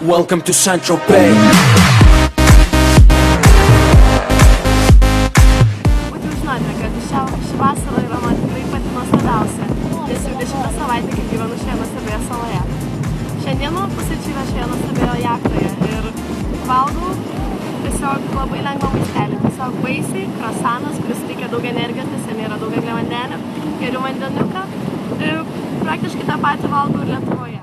Welcome to Saint-Tropez. Jūs žinote, kad ši vasara yra man tikrai pati nuostabiausia, nes jau 10 savaitę, kai gyvenu šioje nuostabioje saloje. Šiandien mano pusryčiai yra šioje nuostabioje jachtoje ir valgau tiesiog labai lengvą maistelį. Tiesiog vaisiai, krosanas, kuris teikia daug energijos, nes jame yra daug angliavandenių, geriu vandeniuką ir praktiškai tą patį valgau ir Lietuvoje.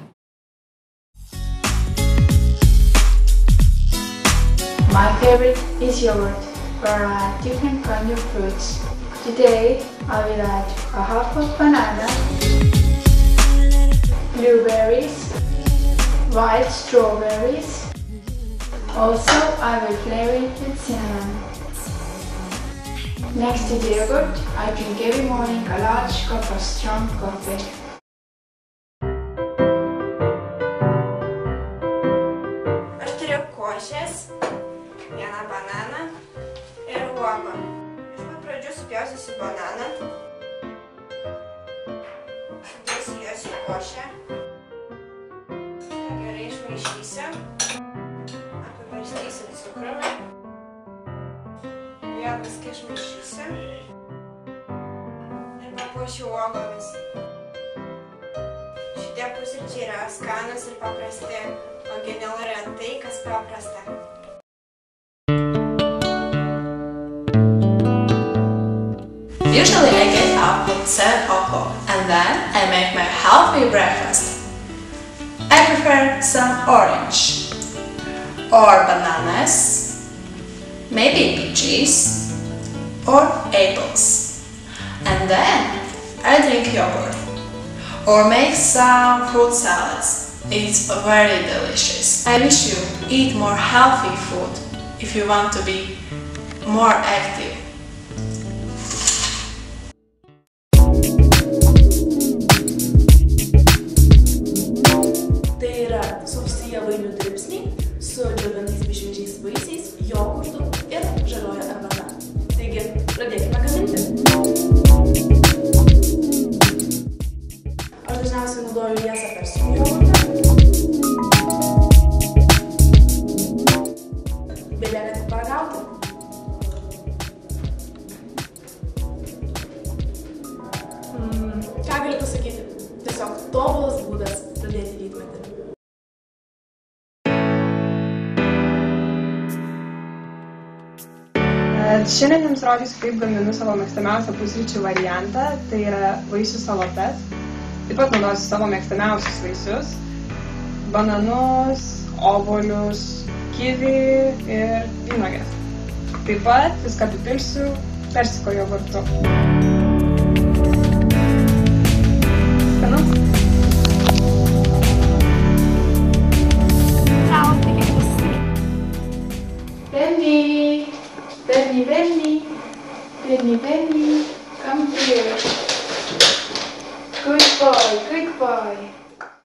My favorite is yogurt, where you can find your fruits. Today I will add a half of banana, blueberries, white strawberries. Also I will flavor it with cinnamon. Next to the yogurt, I drink every morning a large cup of strong coffee. Aš turiu košės, vieną bananą ir uogą. Iš pat pradžių supjausiu bananą, sudėsiu juos į košę, gerai išmaišysiu, apibarstysiu cukrumi, vėl viską išmaišysiu ir papuošiu uogomis. Šitie pusryčiai yra skanūs ir paprasti, o genialu yra tai, kas paprasta. Usually I get up at 7 o'clock and then I make my healthy breakfast. I prefer some orange or bananas, maybe peaches or apples. And then I drink yogurt or make some fruit salads. It's very delicious. I wish you eat more healthy food if you want to be more active. Vainių dribsniai su džiovintais bei šviežiais vaisiais, jogurtu ir žalioja arbata. Taigi, pradėkime gaminti. Aš dažniausiai naudoju liesą persų jogurtą. Belieka tik paragauti. Ką galiu pasakyti? Tiesiog tobulas būdas pradėti rytmetį. Šiandien jums rodysiu, kaip gaminu savo mėgstamiausią pusryčių variantą, tai yra vaisių salotas. Taip pat naudosiu savo mėgstamiausius vaisius, bananus, obuolius, kivį ir vynuoges. Taip pat viską apipilsiu persiko jogurtu. Skanu? Ciao, tikėkis. Benny, come here. Good boy.